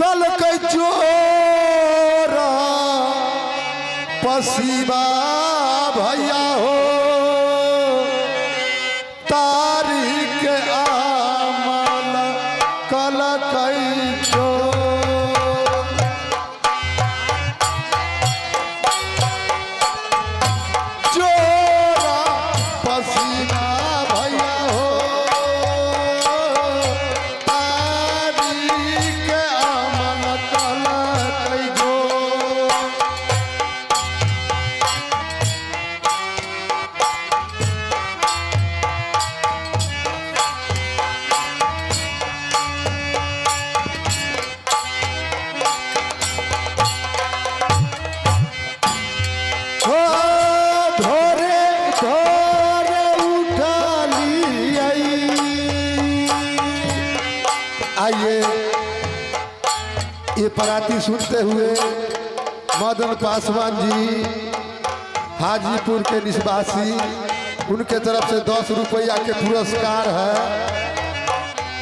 कल के चोर पसीबा भैया हो तारीख आमल कल के चोर पसीबा भैया हो तारीख आमल कल के आइए ये पराती सुनते हुए मदन पासवान जी हाजीपुर के निवासी उनके तरफ से 10 रुपया के पुरस्कार है।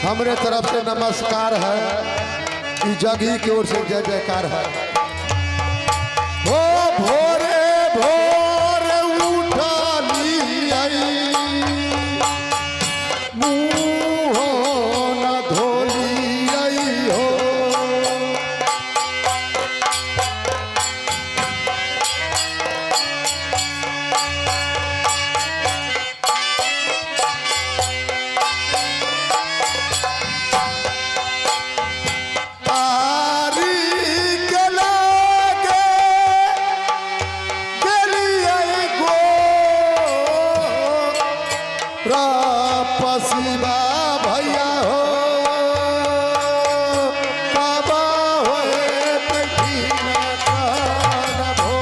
हमरे तरफ से नमस्कार है। इस जगह की ओर से जय जयकार है। हो भोरे भोरे उठली पसीबा भैया हो बाबा होए बैठीना खाना भो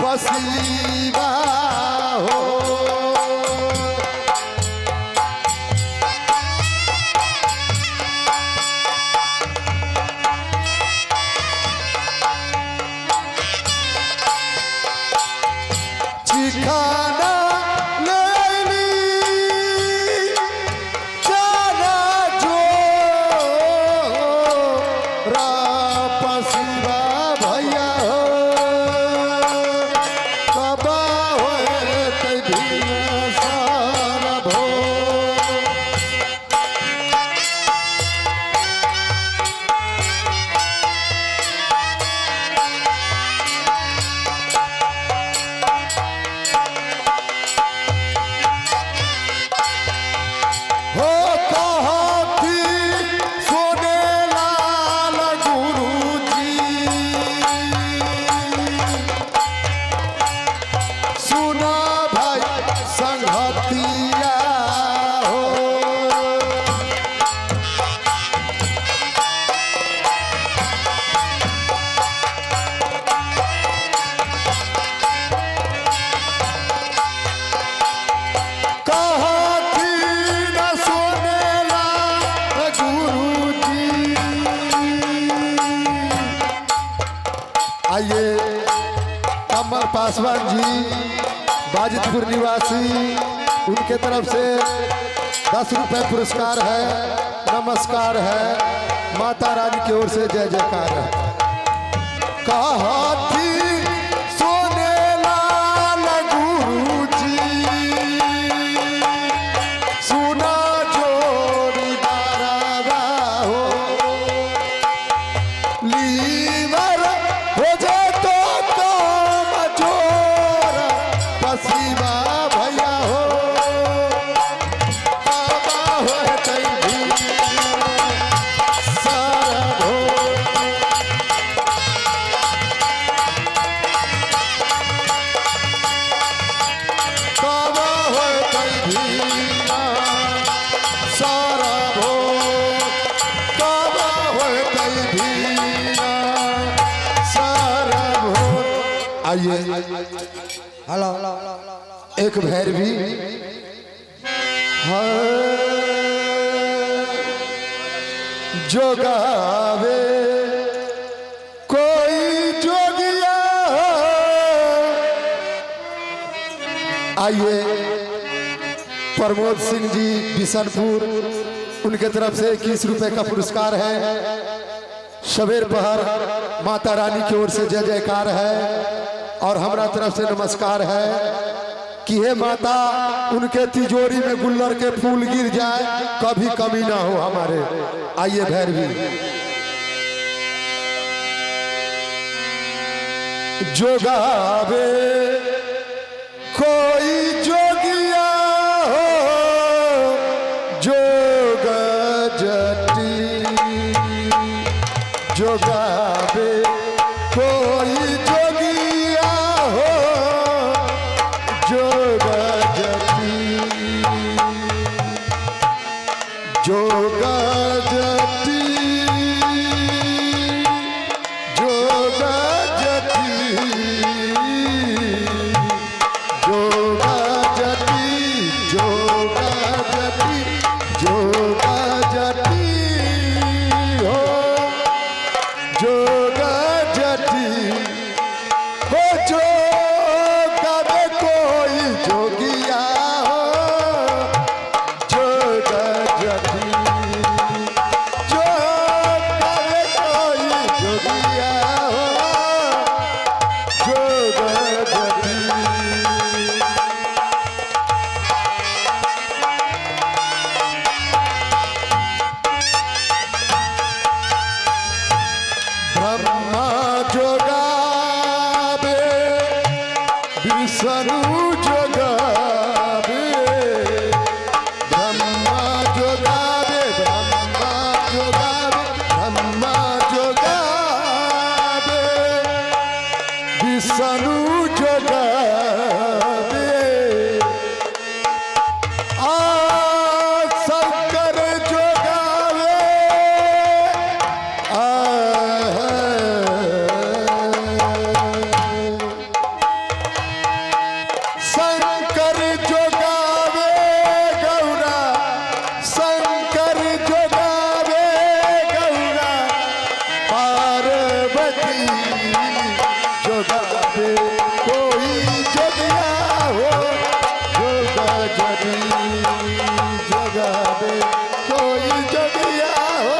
पसीबा हो चिखाना लेली जाना जो रा पसीबा भैया हो आइए कमल पासवान जी बाजितपुर निवासी उनके तरफ से 10 रुपए पुरस्कार है। नमस्कार है। माता रानी की ओर से जय जयकार है। कहा थी सोने लाल गुरु जी सुना जोड़ी बारा हो लीवर हो जाए तो मजोर पसीबा भैया हो बाबा हो सारा हो बाबा हो सारा हो बाबा हो सारा हो आइए हेलो एक भैरवी जो गावे कोई जोगिया। आइए प्रमोद सिंह जी बिशनपुर, उनके तरफ से 21 रुपए का पुरस्कार है। सवेर पहर माता रानी की ओर से जय जयकार है और हमारा तरफ से नमस्कार है कि हे माता उनके तिजोरी में गुल्लर के फूल गिर जाए, कभी कमी ना हो हमारे। आइए भैरवी जो गावे कोई जोगिया हो जोग जटी, जो गावे कोई जोगिया हो जोग जटी, जोग जटी, जोग जटी, जोग जटी, जोग जटी, जोग जटी हो जोग जटी हो, जो गावे कोई जोगिया हो जोग जटी, जो गावे कोई जोगिया हो जोग जटी। ब्रह्मा जो गावे विष्णु जो गावे, ब्रह्मा जो गावे, ब्रह्मा जो गावे, ब्रह्मा जो गावे, विष्णु जो गावे, आ शंकर जो गावे, शंकर जो गावे गौरा, शंकर जो गावे गौरा, पार्वती जो गावे कोई जोगिया हो जोग जटी, जो गावे कोई जोगिया हो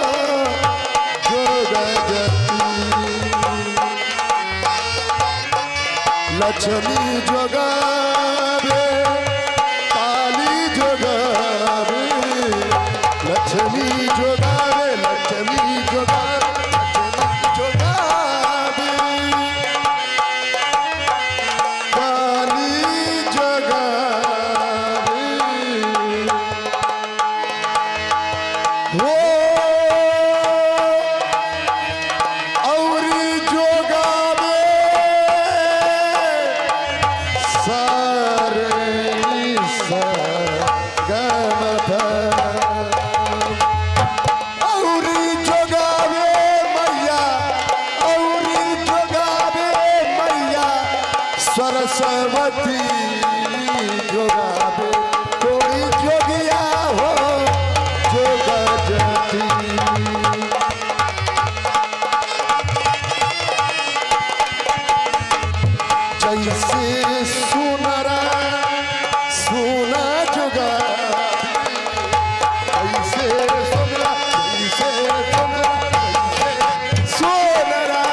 जोग जटी। लक्ष्मी जो गावे, काली जो गावे, लक्ष्मी जो गावे, लक्ष्मी जो गावे, लक्ष्मी जो गावे, काली जो गावे हो औरी जो गावे सारे गम औरी जो गावे मैया, औरी जो गावे मैया सरस्वती जो गावे कोई जोगिया हो जोग जटी। जैसे सुनरा सोना जोगा, ऐसे सोनरा, ऐसे सोनरा, ऐसे सोनरा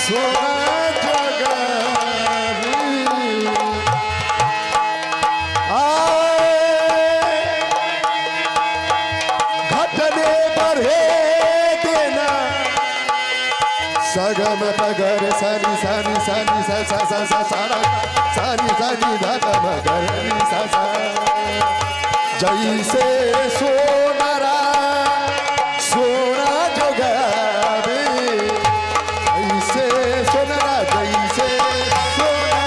सोना जोगा। घटने बढ़े देना सगम पगर सनी सनी सनी सा सा सा सा सारा सनी सनी धन मगर नी सा सा। जैसे सोनरा सोना जो गावे, ऐसे सोनरा जैसे सोना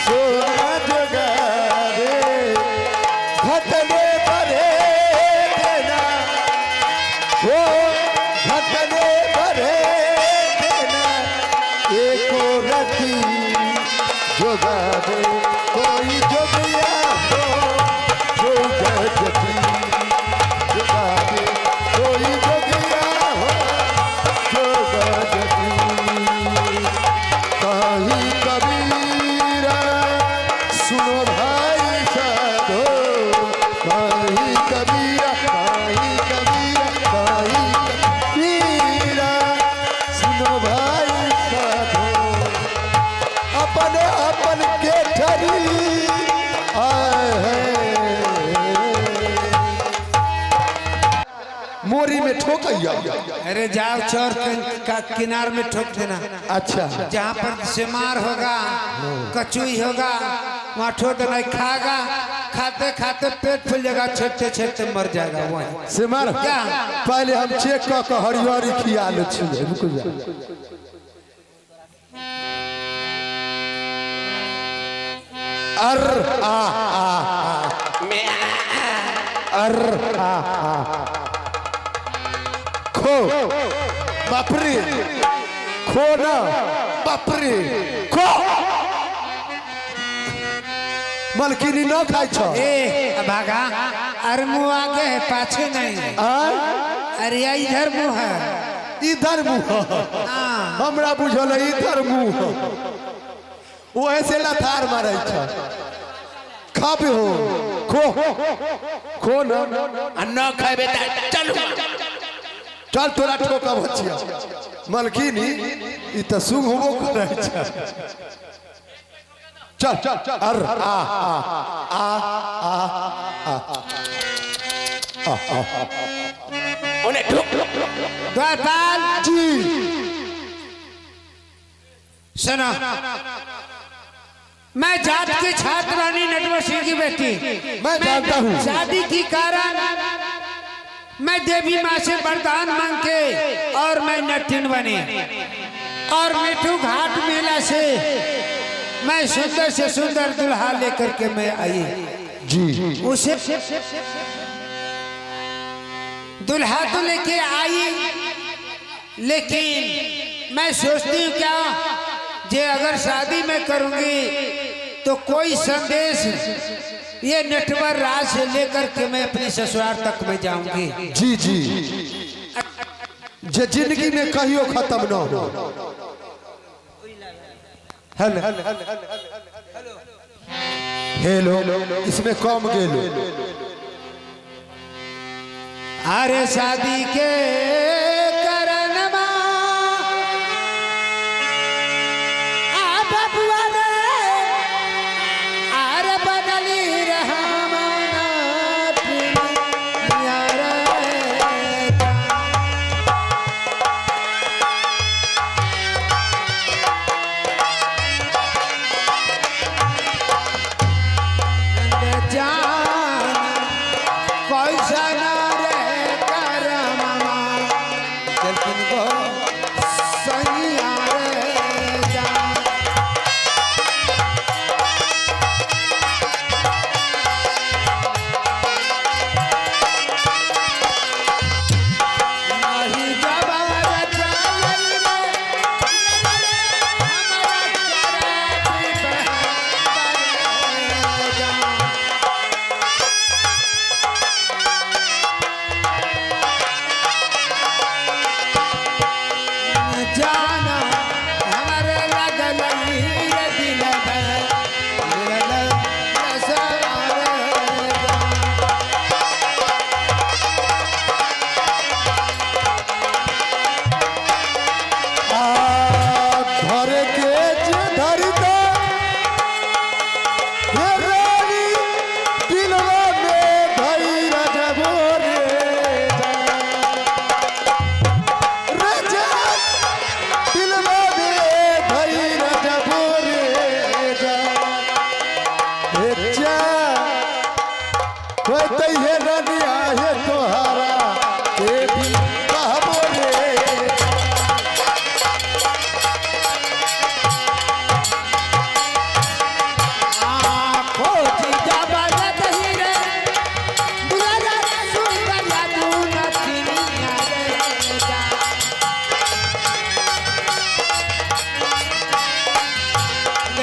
सोना जो गावे। घटने बढ़े देना हो घटने बढ़े देना एको जती जोगावे कोई जोगिया हो जोगा जती जोगावे कोई जोगिया हो जोगा जती कहीं कबीरा सुनो भाई साधो कहीं कबीरा कहीं कबीरा सुनो भाई साधो अपने अपन के ठरी आए हैं मोरी में ठोकैया। अरे जाओ चौर का किनार में ठोक देना। अच्छा जहाँ पर सेमार होगा कचुई होगा वहाँ ठोक देना। खागा खाते खाते पेट फूल जाएगा छेटते छेटते मर जाएगा वहीं से मार क्या? पहले हम चेक कर हरियारी खिया ले छुए रुक जा अर आ अर आ खो बापरे खो ना बापरे खो मलकिनी न खाई छ ए भागा। अरे मुँह आगे है पाछे नहीं। अरे या इधर मुँह है। इधर मुँह हमरा बुझल है इधर मुँह ओहे से लथार मारे छ खाबे हो खो खो न खाबे त चल चल तोरा ठोका बचिया मलकिनी ई त सुंग होबो करे छ चल चल अर आ आ ओने द्वारपाल जी सुनो मैं जाट की छात्र रानी नटवर सिंह की बेटी मैं जानता हूँ शादी की कारण मैं देवी माँ से वरदान मांग के और मैं नटिन बनी और मिठू घाट मेला से मैं सुंदर से सुंदर दुल्हा लेकर के मैं आई जी उसे दुल्हा तो लेके आई लेकिन मैं सोचती हूँ क्या जे अगर शादी मैं करूंगी तो कोई संदेश ये नटवर राज से लेकर के मैं अपनी ससुराल तक में जाऊंगी। जी जी जे जिंदगी में कहियो खत्म न हो। हेलो इसमें कम गेलो अरे शादी के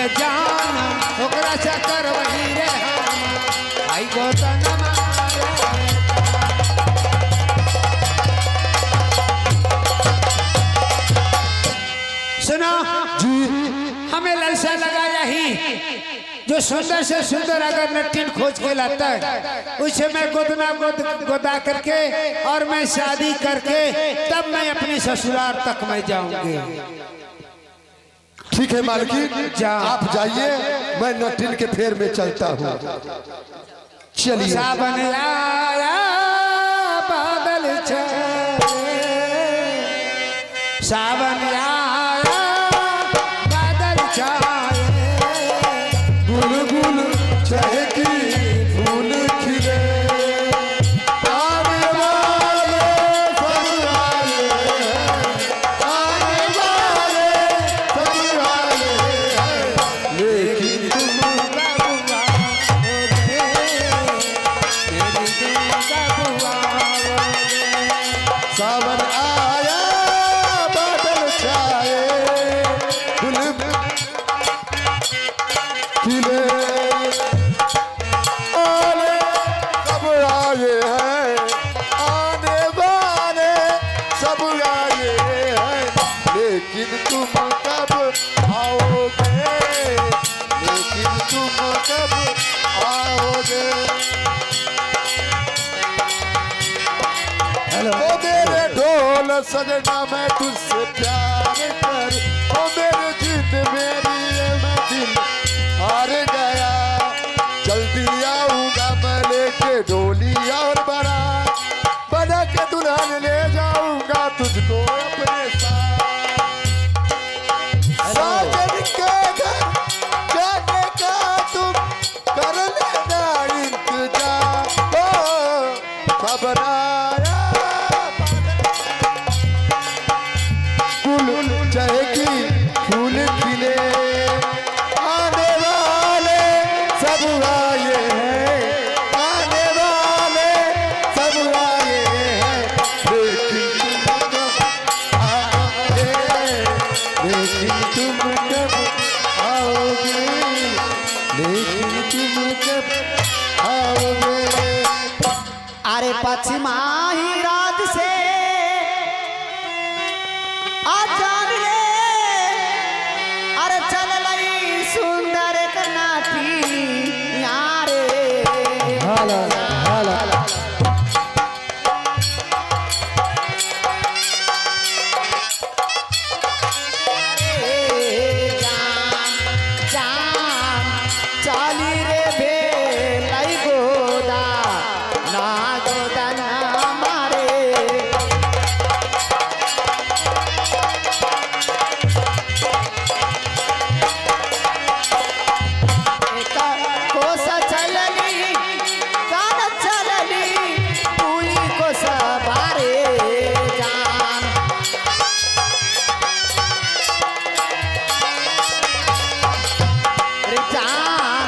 के जाना ओकरा चक्कर वही रे आई गोतन सुनो जी हमें ललसा लगाया ही जो सुंदर से सुंदर अगर नटीन खोज के लाता है उसे मैं गोदा करके और मैं शादी करके तब मैं अपने ससुराल तक मैं जाऊंगी। ठीक है मालकिन जा। आप जाइए, मैं नटिन के फेर में चलता हूँ। चलिए। सावन आया बादल छाए, सावन आया बादल छाए, बुलबुल चहकी फूल खिले, आने वाले सब आए, आने वाले सब आए, लेकिन तुम सावन आया बादल छाए, बुलबुल खिले, आने सब आए हैं, आने वाले सब आए हैं, लेकिन तुम कब आओगे, लेकिन तुम कब आओगे। ओ मेरे ढोल सजना मैं तुझसे प्यार कर, ओ मेरे जिद मेरी मैं दिल हार गया, जल्दी आऊंगा मैं लेके डोली और बारात, बना के दुल्हन ले जाऊंगा तुझको अपने साथ, साजन के घर जाने का तुम कर लेना इंतजार, ओ खबर आया गुल चहकी फूल खिले, आने वाले सब आए हैं, आने वाले सब आए हैं, लेकिन तुम कब आओगे, लेकिन तुम कब आओगे। अरे पश्चिमा ही राज से आजान रे, अरे चल लई सुंदर कनाती यारे, हाला हाला जान जान चाली रे बे लाई गोदा ना गोदा ना मारे, कोस चलली कान चलली पूरी कोस बारे जान, रे जान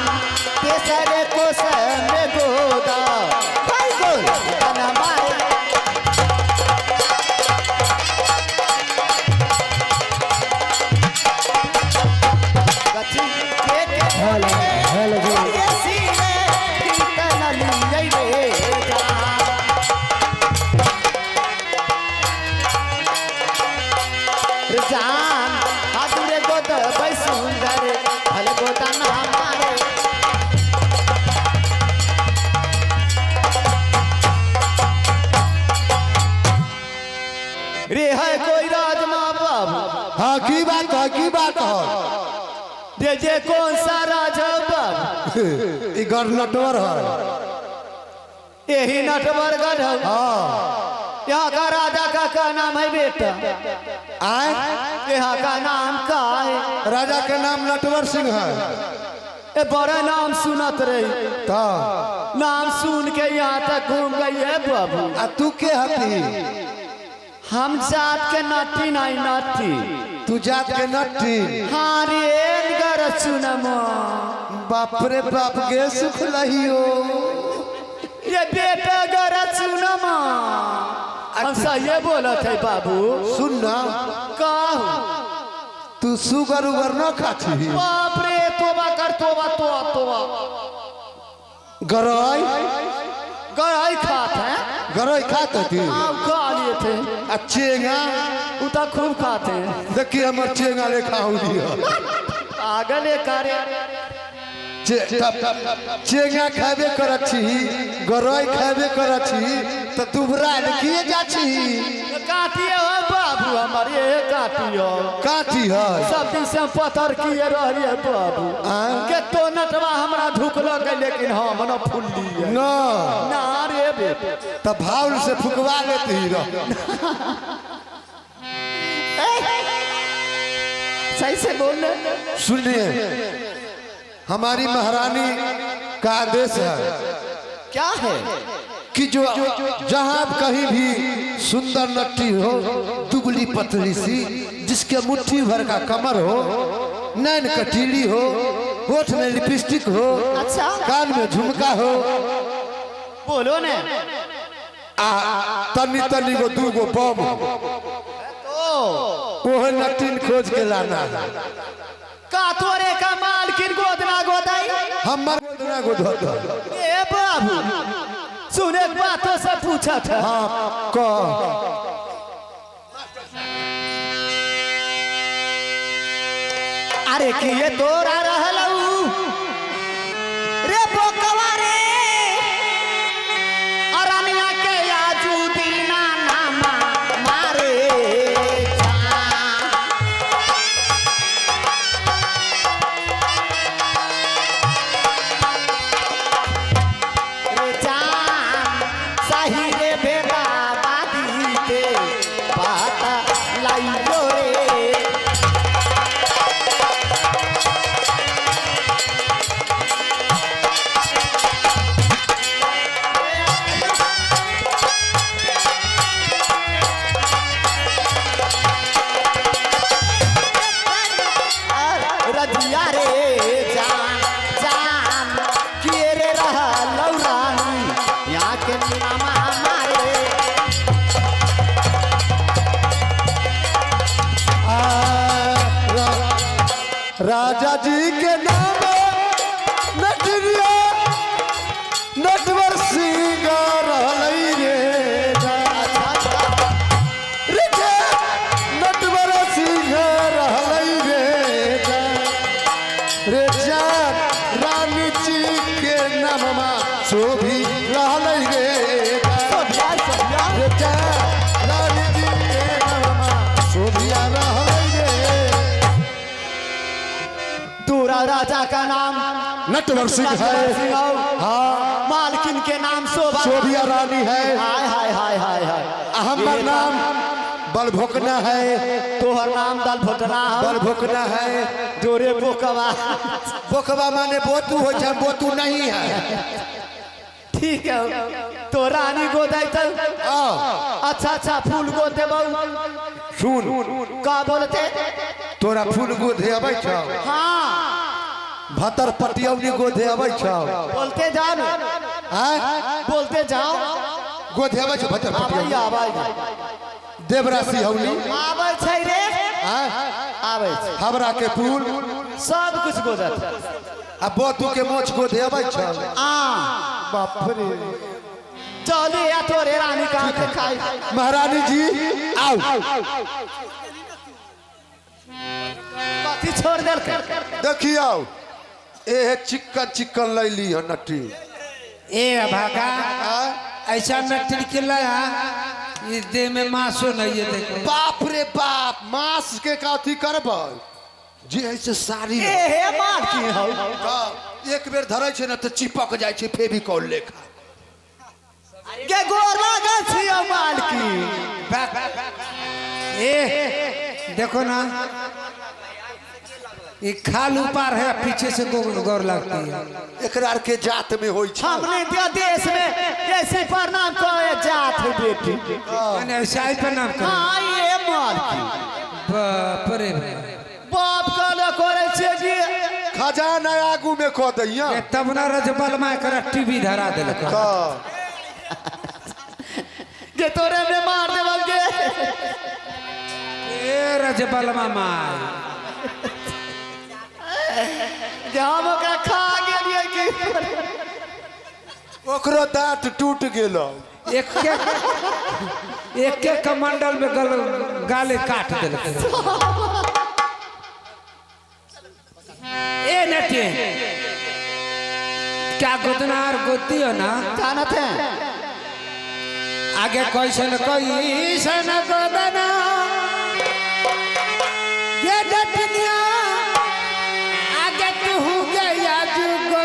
तेसरे कोस में गोदा भाई गोदा न मारे, कच्ची के हेलो हेलो ये सीने कीर्तन लियै रे जान, रे जान हाथुरे गोद बै सुंदर भल गोदा ना मारे, रे है कोई राज माँ बाबू, हाँ की बात है, की बात है। रे जे कौन सा राज है बाबू, ई गढ़ नटवर है। यही नटवरगढ़ है, हाँ यहाँ का राजा का क्या नाम है बेटा, आए यहाँ का नाम का है, राजा के नाम नटवर सिंह है। ए बड़ा नाम सुनत रही, ता नाम सुन के यहाँ तक घूम गई है बाबू, आ तू के हती, हम जात के नटी नहीं नटी, तू जात के नटी। हाँ रे गर सुनमा, बाप रे बाप गे सुख लहियो। ये बेटा गर सुनमा, हम सही बोलत है बाबू, सुन ना, कहू तू सुगर उगर न खाती। बाप रे तोबा कर तोबा तोबा गरई गराई खात है गरई खाते थी आप खा लिए थे आ चेंगा उता खूब खाते हैं देखिए हमर चेंगा लेखा हो दिया पागल है कार्य चेंगा खाबे करछी गरई खाबे करछी तो दुबरा किए जाछी काटिए हो बाबू हमारे काटियो काठी है सब दिन से हम पत्थर किए रहिए बाबू के तो नटवा हमरा ढुकलो के लेकिन हम न फुल्ली है ना ना रे बेटे तब भाव से फुकवा लेती ही रह सही से बोल ले सुनिए हमारी महारानी का आदेश है क्या है कि जो जहां कहीं भी सुंदर नट्टी हो दुबली पतली सी जिसके मुट्ठी भर का कमर हो नैन कटीली हो होठ में लिपस्टिक हो अच्छा कान में झुमका हो बोलो ने तनी तनी को दू गो बम वो नटीन खोज के लाना है का तोरे का मालकिन गोदना गोदाई हमर गोदना गोद ए बाबू सुने बातों से पूछा था हाँ कह अरे कि ये तोरा रहलऊ रे बोकवा रे अरनिया के आजू दीना नामा मारे रे जान सही रे बेटा बादी के बात लाइयो रे रजिया रे जान जान किए रे रहा लौरानी यहाँ के मामा हमारे राजा जी के नाम नटरिया नटवर सिंह रहलई रे नटवर सिंह रहलई रे जान रानी जी के नाममा शोभी रहलई रे जान रानी जी के नाममा शोभिया रहलई रे तोरा राजा का नाम नटवर सिंह है हाँ मालकिन के नाम शोभा शोभिया रानी है हाय हाय हाय हाय हाय हमार नाम बलभोकना है तोहर नाम दल भटना बलभोकना है जोरे बोकवा बोकबा माने बोतू हो जाए बोतू नहीं है ठीक है तो रानी गोदाई तो अच्छा अच्छा फूल गो देबो सुन का बोलते तोरा फूल गोधे अबै छौ हाँ भतर पटियौनी गोधे अबै छौ बोलते जाओ हैं बोलते जाओ गोधे अबै छौ भतर आबै पटियौनी आबै देवरासी हौली आबै छै रे हैं आबै छै हमरा के फूल सब कुछ गोदत आ बोतू के मोछ गोधे अबै छौ आ बाप रे चले या तोरे रानी का के खाई महारानी जी आओ कथी छोड़ देल के देखियो ए चिकन चिकन लैली है नटी ए भागा ऐसा नटन के लया ये देह में मांसो नहीं है देखो बाप रे बाप मांस के काथी करबै जे ऐसे साड़ी ए हे मार की हौ एक बेर धरै छै न त चिपक जाइ छै फेविकॉल लेखा के गोर लागल छियो माल की ए देखो ना ये खाल ऊपर है पीछे से गौर लगती है एकरा के जात में होई छै हमने दिया देश में जैसे प्रणाम करे जात है बेटी मैंने ऐसा ही प्रणाम कर हाँ ये माल की बाप रे बाप का न करे छे जी खजाना आगू में खो दैया ये तब ना रजबल में कर टीवी धरा देलक जे तोरे में मार देवल के ए रजबल मामा जे हम ओकरा खा गेलिए कि ओकरो दांत टूट गेलो। एक कमंडल में गाले काट दिल। ए नटे क्या गोदनार गोती हो ना जानत है आगे कैसन गोदना ये डटनिया आगे तू गया जुगो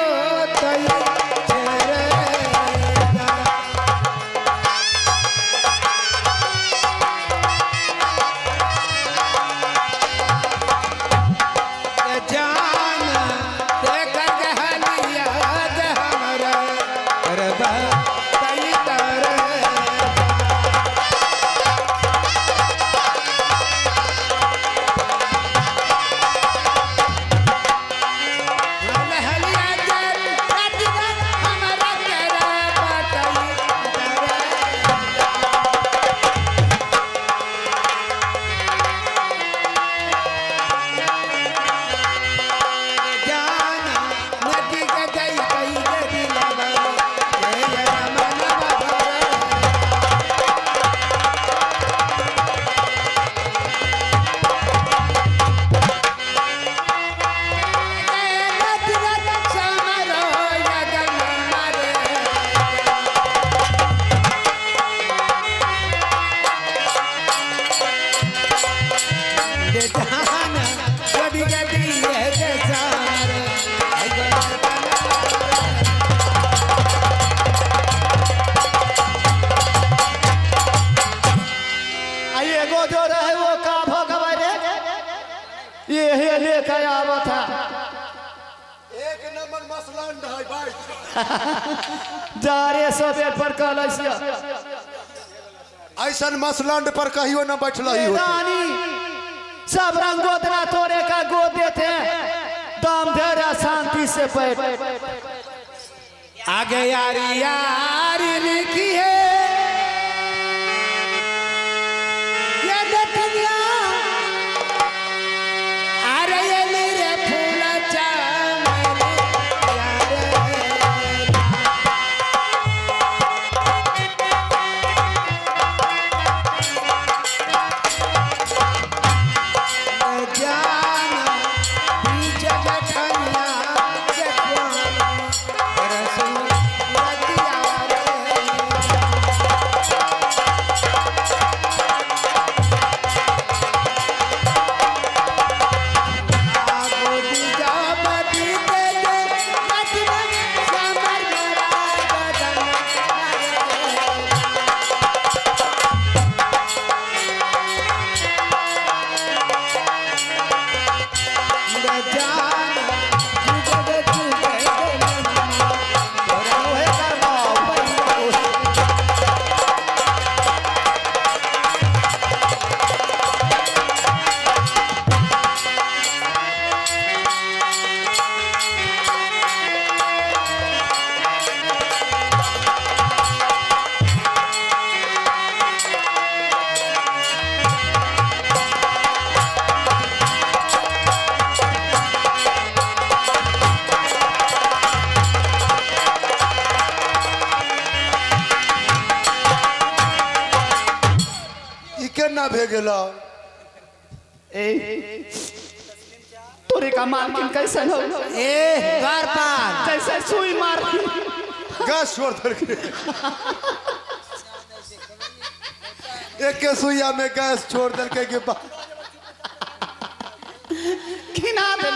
जारे सो बेड पर कहलसिया ऐसा मसलंड पर कहियो न बैठल ही होते। रानी सब रंग गोदना तोरे का गोद देते हैं दम धरा शांति से बैठ। आगे यारी लिखी है ये डटनिया आ रही मेरे फूल ना भे गेला। तोरे का मालकिन कैसे हो द्वारपाल कैसे सुई मार गैस छोड़ के एक के सुइया में गैस छोड़ दल के बाद घिना दे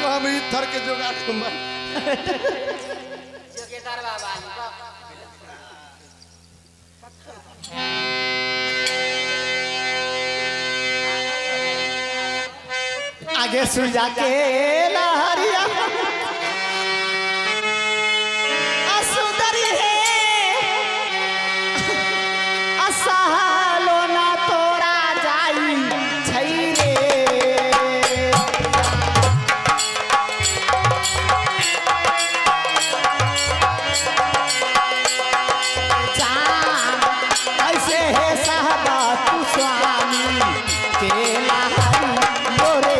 हम इधर के जुगाड़ आगे सुजा के लहरिया असुदरी है असहालो ना तोरा जाई छै रे जान ऐसे है साहबा तू स्वामी के लहरी गोरे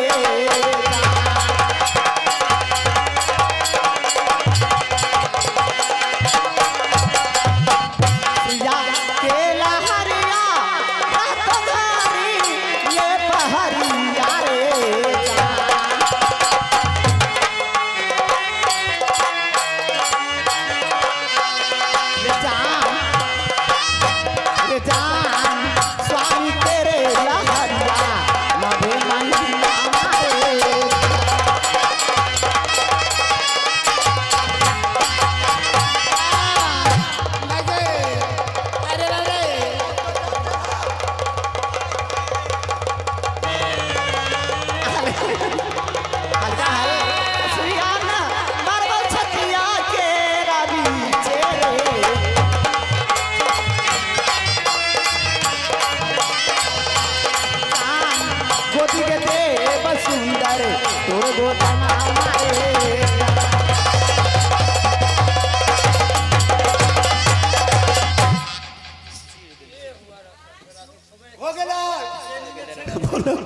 सुंदर तोर गोदना माए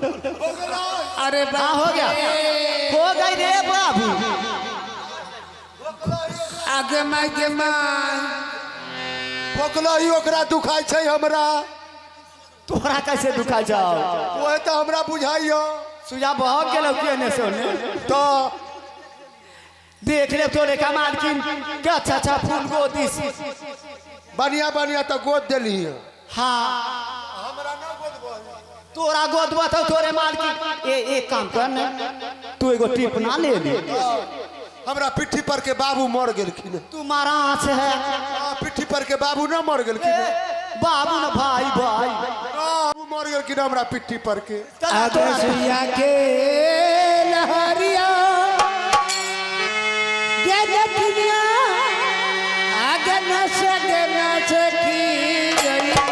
अरे बा हो गया हो गई रे बाबू आगे माय पकलो ही ओकरा दुखाई छै हमरा तोरा कैसे दुखा जाओ ओहे तो हमरा बुझाइयो सुजा बहुत गेलो केने सोने तो देख ले तोरे का मालकिन क्या अच्छा फूल गोदी से बढ़िया बढ़िया तो गोद देली हाँ हमरा ना गोदबो तोरा गोदबा तो तोरे मालकिन एक काम कर ना तू एगो टिप ना ले ले हमरा पिट्ठी पर के बाबू मर गेलखिन तू मारा आँच है पिट्ठी पर के बाबू ना मर गेलखिन बाबू ना भाई भाई बाबू मर गेलखिन हमरा पिट्ठी पर के आगे सुइया के लहरिया गे लठिया आगे नच की गई रे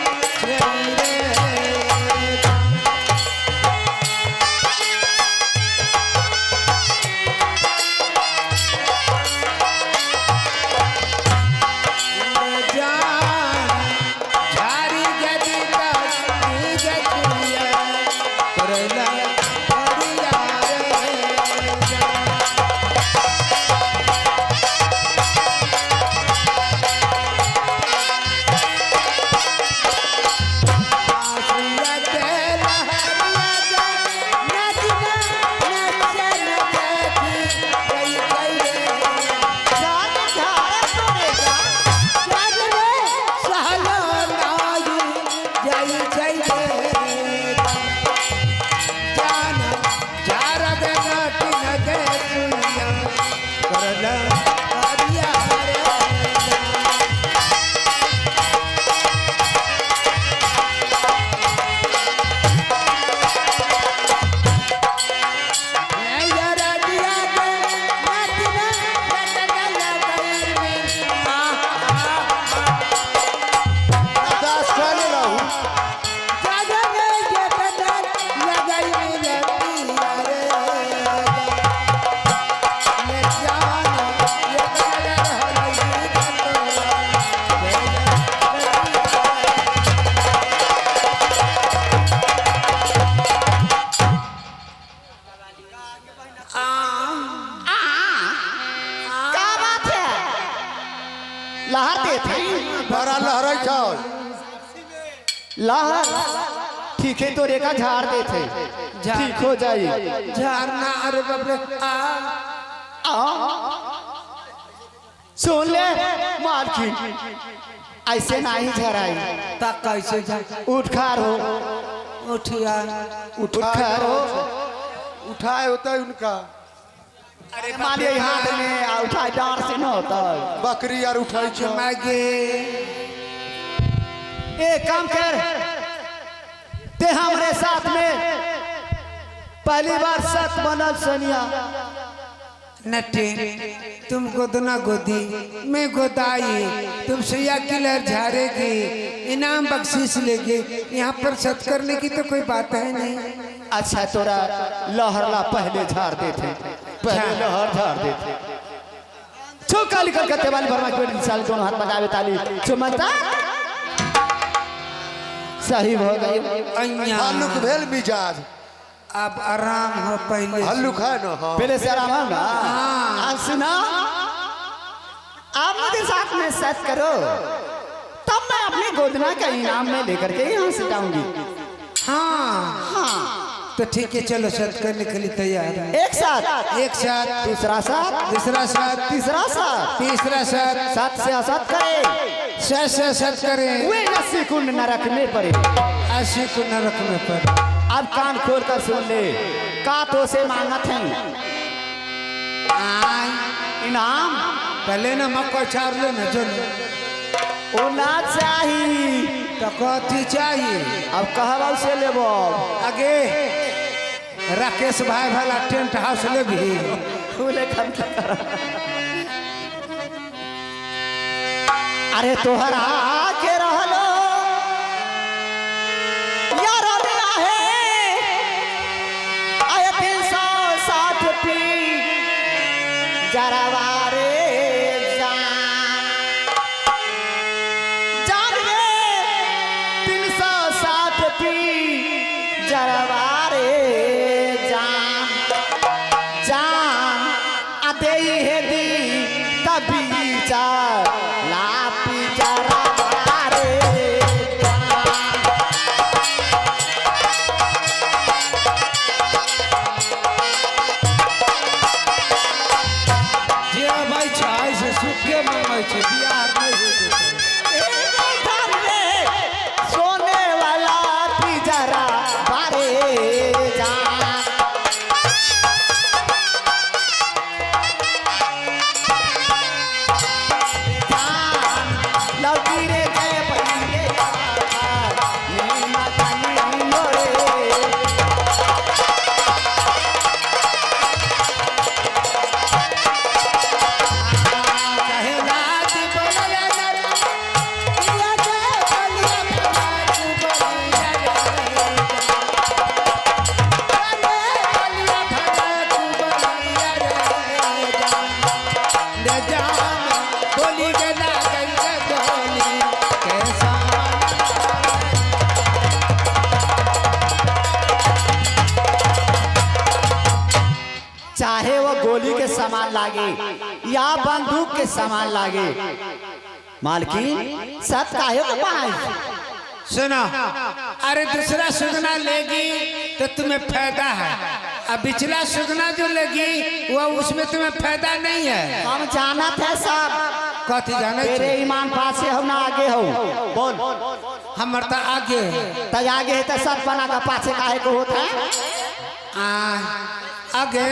लहर देते बड़ा लहराई था लहर ठीक है तो रेखा झाड़ देते ठीक हो जाए झरना अरे बाप रे सुन ले मालकिन ऐसे नहीं झराई तक कैसे जा उठ खार हो उठिया उठ खार हो उठाए होता है उनका अरे मालिए हाथ में उठाए डांड से न होता बकरी यार उठाई छ मागे एक काम कर ते हमारे साथ में पहली बार साथ बनल सनिया नटे तुम गोदना गोदी मैं गोदाई तुम सुइया की लहर झाड़ेगी इनाम बख्शीश लेगी यहाँ पर सत करने की तो कोई बात है नहीं। अच्छा तोरा लहरला पहले झाड़ देते पहले लहर झाड़ देते चौका निकल करते वाली वर्मा के बेटी साल दोनों हाथ लगावे ताली चुमता सही हो गई हल्लुक भेल मिजाज अब आराम हो पहले हल्लुक है ना हाँ पहले से आराम होगा अब सुना आप मेरे साथ में सच करो तब मैं अपने गोदना का इनाम में लेकर के यहाँ से जाऊंगी हाँ तो ठीक है चलो सत करने के लिए तैयार है एक साथ दूसरा साथ दूसरा साथ तीसरा साथ तीसरा साथ साथ से असत करे सत करें वे 80 कुंड नरक में पड़े 80 को नरक में पर अब कान खोल कर सुन ले का तो से मांगत हैं इनाम पहले ना मक्का चार लो ना चलो ओ ना चाहिए तो कथी चाहिए अब कहवा से लेबो आगे राकेश भाई वाला टेंट हाउस ले भी फूले खन अरे तोहरा के रहलो यार रे आहे आए 3 साल जरवारे जान रे 360 पी जरवारे जान जान आते है दी तभी लापी जरवारे सुखे मंगाई छे बिहार नहीं सोने वाला पिजरा बारे लौकी रे जय पहिले चाहे वो गोली के सामान लागे या बंदूक के सामान लागे मालकिन सत काहे को पाई सुनो अरे दूसरा सुगना लेगी तो तुम्हें फायदा है अब पिछला सुगना जो लेगी वो उसमें तुम्हें फायदा नहीं है। हम जाना थे सब कथी जाने तेरे ईमान पासे हो ना आगे हो बोल हमर तो आगे तय आगे है तो सब बना का पाछे काहे को होता है आगे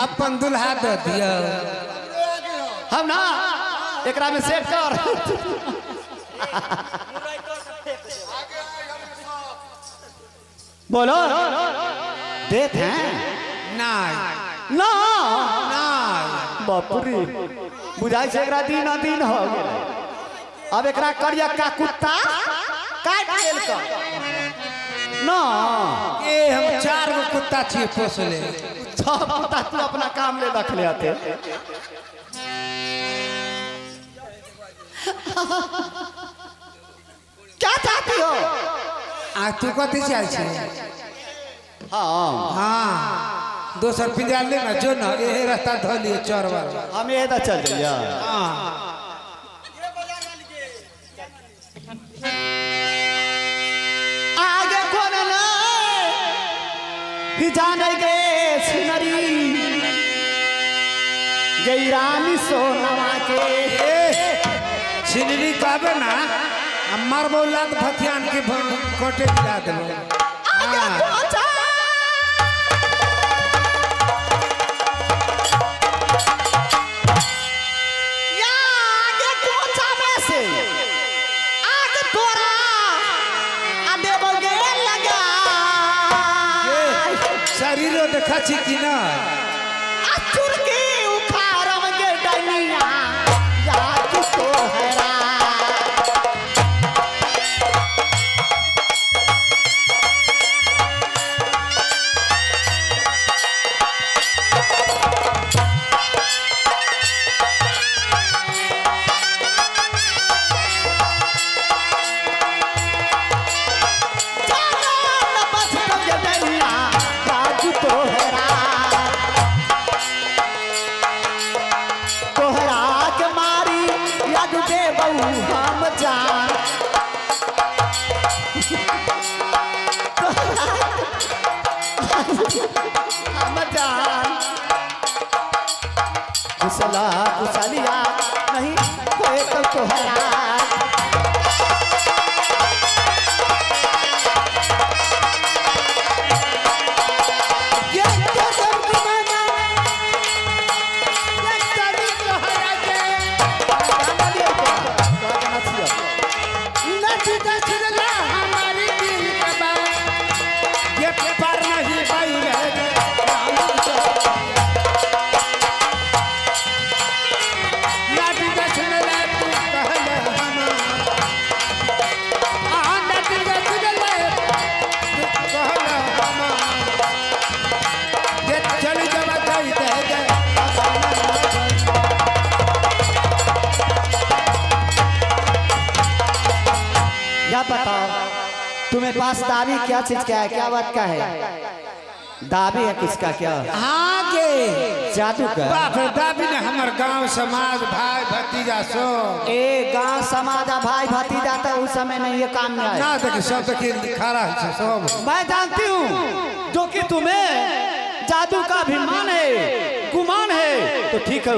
अपन दुल्हा दे दियो हम ना एकरा में सेट कर बोलो देते हैं नहीं ना नहीं बापुरी बुझाई से एकरा दिन दिन हो गेल अब एकरा करिया का कुत्ता काट लेल का ना ये हम 4 गो कुत्ता छिए पोसले सब कुत्ता तू अपना काम ले रख ले आते क्या चाहती हो तू कथी चाहे छे हाँ हाँ दोसर पिंजरा ले ना जो ना ये रास्ता धो लिए चोर वाला हम ये तो चल जाइए हाँ आगे कौन ना ही जाने के सिनरी गई रानी सोनवा के सिनरी कहबे ना मार बोला तो भथियान के कोटे दिला देबो शरीर देखा छी कि ना अचुर के उखारम के डनिया याद तो हैरा कुशला कुशलिया नहीं कोई तो तोहरा तुम्हें पास दाबी क्या चीज क्या है, क्या बात का है? दाबी है किसका क्या? हाँ के जादू का? बाप रे दाबी ने हमार गांव समाज भाई भतीजा सो ए गांव समाज भाई भतीजा तो उस समय नहीं ये काम में आए। ना देखिए सब देखिए खड़ा है सब। मैं जानती हूँ जो कि तुम्हें जादू का अभिमान है, गुमान है, तो ठीक है।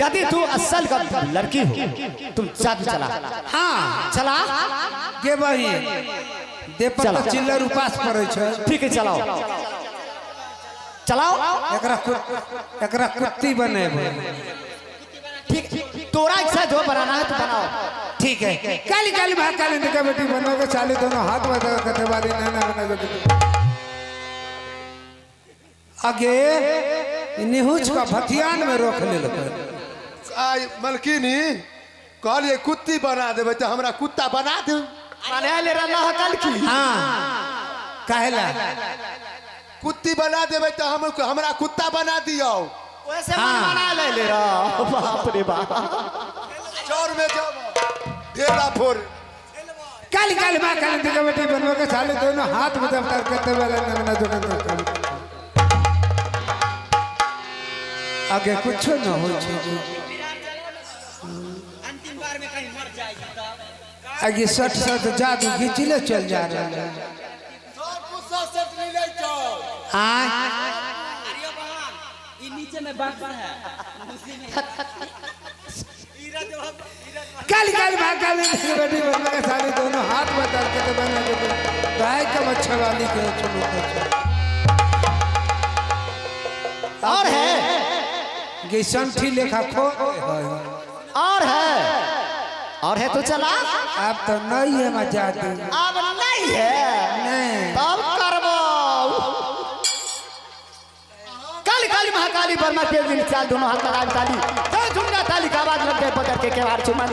यदि तू असल का लड़की हो तुम जादू चला। हाँ चला के भाई दे पर चला। तो चिल्लर उपास पड़े छे। ठीक है चलाओ चलाओ। एकरा कुत्ती बने ठीक तोरा इच्छा जो बनाना है तो बनाओ। ठीक है। काली काली भाग काली निका बेटी बनोगे चाली दोनों हाथ में दे कते वाली नैना बने आगे निहुच का भथियान में रोक ले लो। आई मलकिनी कहलिए कुत्ती बना देवे तो हमरा कुत्ता बना दे। माने ले रहा कल की। हाँ कहला कुत्ती बना देवे तो हम हमरा कुत्ता बना दियो। वैसे मन बना ले रहा। बाप रे बाप। चोर में जाओ ढेला फोड़। काली काली भाग काली निका बेटी बनोगे चाली दोनों हाथ में दफ्तर कते वाले नैना जो आगे कुछ न हो आगे सट सट जादू घिचले चल जा रहा है। काली काली भाग काली बेटी बनने के सारे दोनों हाथ में दर्द के बना के गाय का बच्चा वाली के चलो और है गिसंठी लेखा खो और है तो चला। अब तो नहीं है मजा दी अब नहीं है नहीं तब करबो। काली काली महाकाली वर्मा के दिन चाल दोनों हाथ लगा ताली जय झुमना ताली का आवाज लग गए पकड़ के केवाड़ चुमन।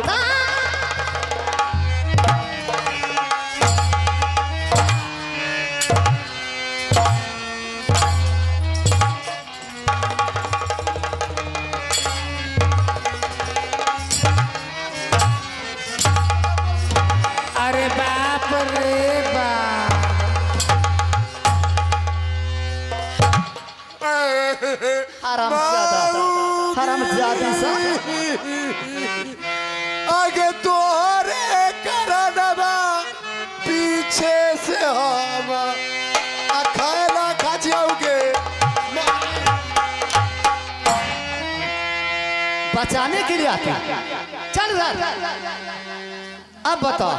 अरे बाप रे बाप हरामजादी सा आगे तोरे करनवा पीछे से हम अखाला खाजियोगे। बचाने के लिए आते चल अब बताओ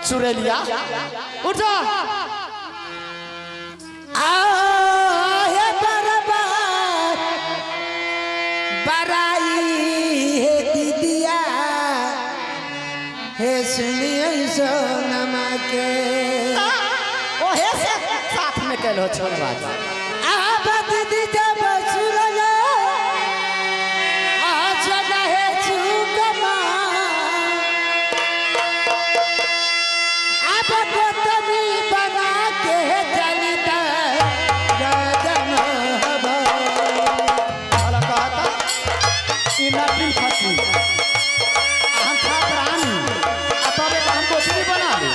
चुड़ैलिया उठो। बराई है दीदिया है सुनिए सोनमा के ओ हे से साथ में कल हो छोड़ बात अब दीदी जब सुरलो आज है चुकमा अब को तभी बना के चलता गगन हवा। वाला कहता इना दिल फसी हम खा प्राणी अतबे तो हमको भी बना दे।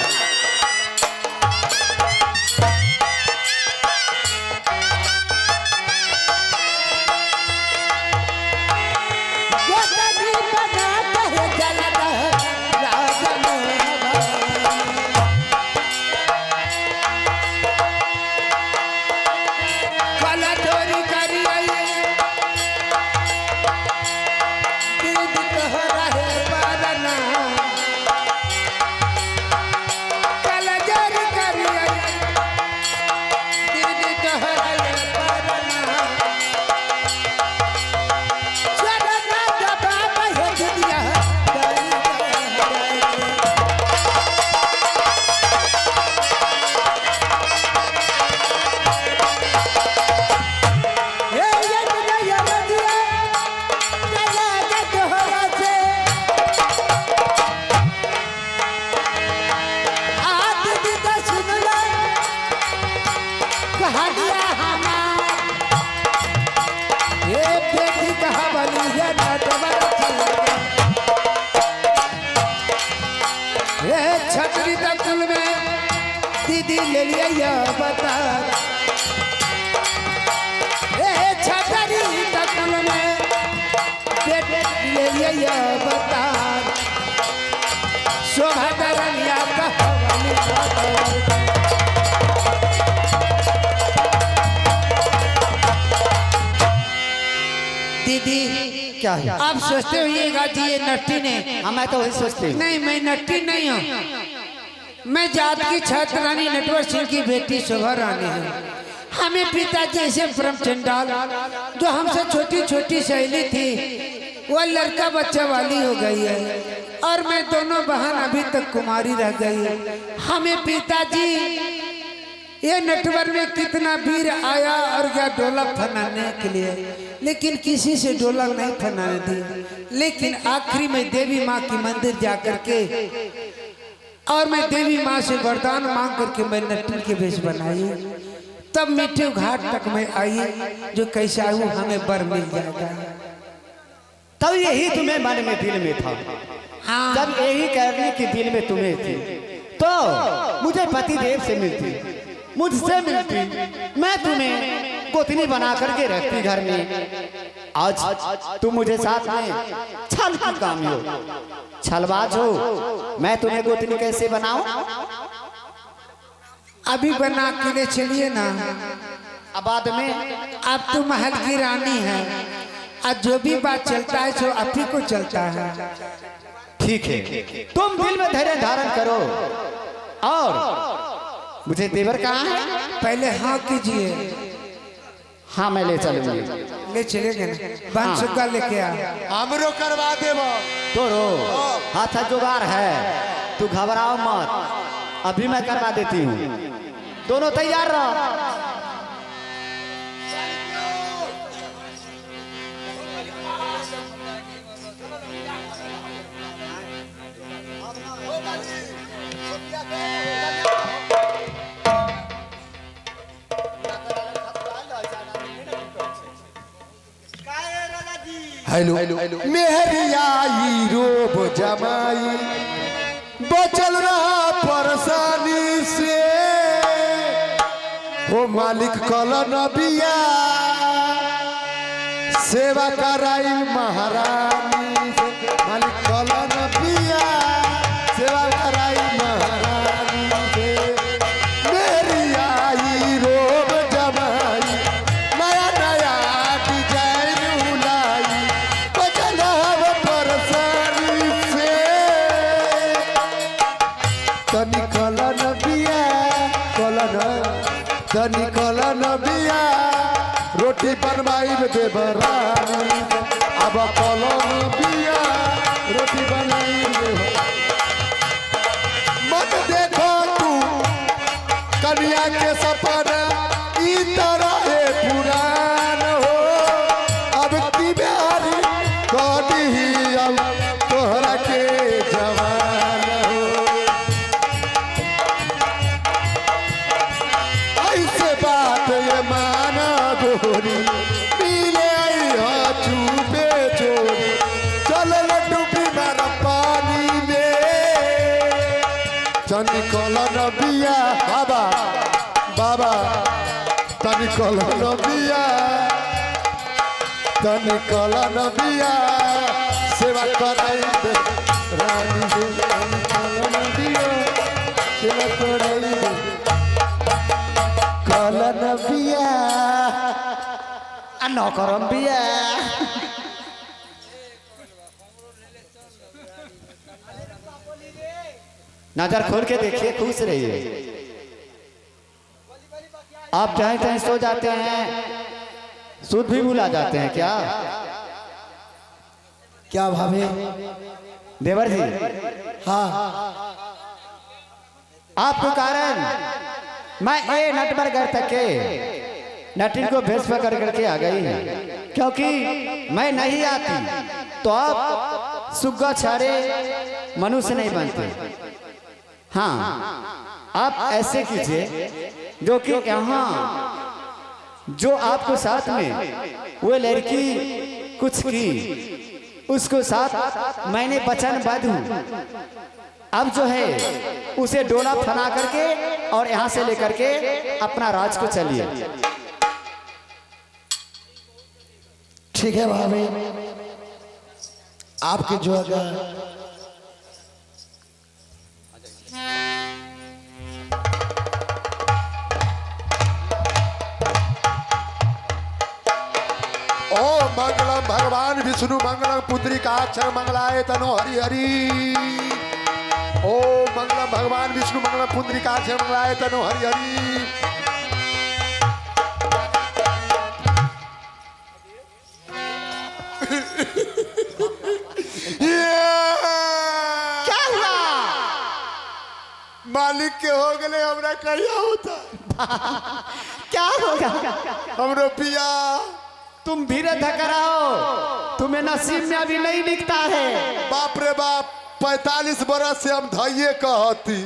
ले लिया या बता छतरी तकुल में बेटे ले लिया या बता शोभा करनिया का दीदी क्या है? आप सोचते होइएगा जी ये नट्टी ने। हाँ मैं तो वही सोचती हूँ। नहीं मैं नट्टी नहीं हूँ, मैं जात की छात्र रानी नटवर सिंह की बेटी शोभा रानी हूँ। हमें पिताजी ऐसे ब्रह्म चंडाल जो हमसे छोटी छोटी सहेली थी वो लड़का बच्चा वाली हो गई है और मैं दोनों बहन अभी तक कुमारी रह गई है। हमें पिताजी ये नटवर में कितना वीर आया और गया डोला फनाने के लिए, लेकिन किसी से डोला नहीं फनाने दी। लेकिन आखिरी में देवी माँ की मंदिर जा करके और मैं देवी माँ से वरदान मांग करके मैं नट्टी के वेश बनाई। तब मीठे घाट तक मैं आई जो कैसे आऊँ हमें बर मिल जाएगा। तब यही तुम्हें मन में दिल में था। हाँ जब यही करने की दिल में तुम्हें थी तो मुझे पति देव से मिलती, मुझसे मिलती, मैं तुम्हें गोतनी बना करके रखती घर में। आज तुम मुझे साथ में छल की काम हो, छलबाज हो। मैं तुम्हें गोतनी कैसे बनाऊं? अभी बना के ले चलिए ना, अब बाद में। अब तो महल की रानी है और जो भी बात चलता है सो आप ही को चलता है। ठीक है, तुम दिल में धैर्य धारण करो। और मुझे देवर कहाँ है? पहले हाँ कीजिए। हाँ मैं ले चलूंगी। ले चलेंगे ना, बन सुग्गा लेके आ। हमरो करवा देबो तो रो, हाथ जुगाड़ है, तू घबराओ मत, अभी मैं करवा देती हूँ। दोनों तैयार रहो। हेलो मेहरियाई रोब जमाई बचल रहा परेशानी से हो मालिक कल नबिया सेवा कराई महारानी से। मालिक कल नबिया सेवा कराई महारानी से। मेहरियाई रोब जमाई नया नया डिजाइन उलाई बचल रहा परेशानी से। तनी कलन बिया तनी कलन बिया रोटी बनवाई देवरानी। अब कलन बिया रोटी बनाई मत देखो तू कन्या के सपना ई तरह है पुरान हो। अब की बिहारी कदी ही अब तोहरा के जवान हो। ऐसे बात ये माना गोरी पीले आई हो चुपे चोरी चल लड्डू बीमार पानी में। चंदी कलन बिया बाबा बाबा तनी कलन बिया तनी कलन बिया सेवा कराई दे रानी से। तनी कलन बिया सेवा कराई दे कलन बिया नौकरम बिया। नजर खोल के देखिए, खुश रहिए। आप जहाँ तहीं सो जाते हैं, सूद भी भुला जाते हैं क्या? क्या भावे देवर जी, हाँ आपके कारण मैं ए नटवर घर तक के नटिन को भेस पकड़ करके आ गई है, क्योंकि मैं नहीं आती तो आप सुग्गा छाड़े मनुष्य नहीं बनते। हाँ, आप ऐसे कीजिए जो कि यहाँ जो आपको साथ में वो लड़की कुछ की उसको साथ मैंने वचनबद्ध हूँ। अब जो है उसे डोला फना करके और यहाँ से लेकर के अपना राज को चलिए। ठीक है भाभी, आपकी जो अगर ओ मंगलम भगवान विष्णु मंगलम पुंडरीकाक्षर मंगलाय तनो हरि हरि। ओ मंगलम भगवान विष्णु मंगलम पुंडरीकाक्षर मंगलाय तनो हरि हरि। क्या हुआ? मालिक के हो गए हमरा कहिया होता। क्या होगा? हमरो पिया तुम धीरे धकराओ, तुम्हें नसीब में अभी नहीं दिखता है। बाप रे बाप, 45 बरस से हम धैये कहती।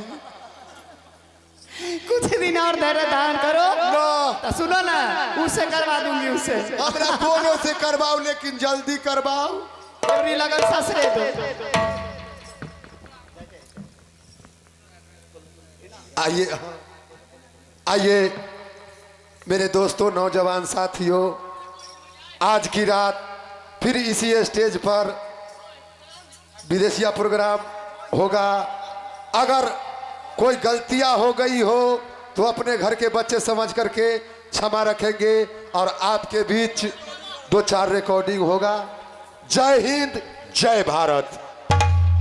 कुछ दिन और धैर्य धारण करो ना तो सुनो ना, उससे करवा दूंगी। उससे हमरा दोनों से करवाओ, लेकिन जल्दी करवाओ। पूरी लगन ससरे दो। आइए आइए मेरे दोस्तों, नौजवान साथियों, आज की रात फिर इसी स्टेज पर विदेशिया प्रोग्राम होगा। अगर कोई गलतियां हो गई हो तो अपने घर के बच्चे समझ करके क्षमा रखेंगे और आपके बीच 2-4 रिकॉर्डिंग होगा। जय हिंद, जय भारत।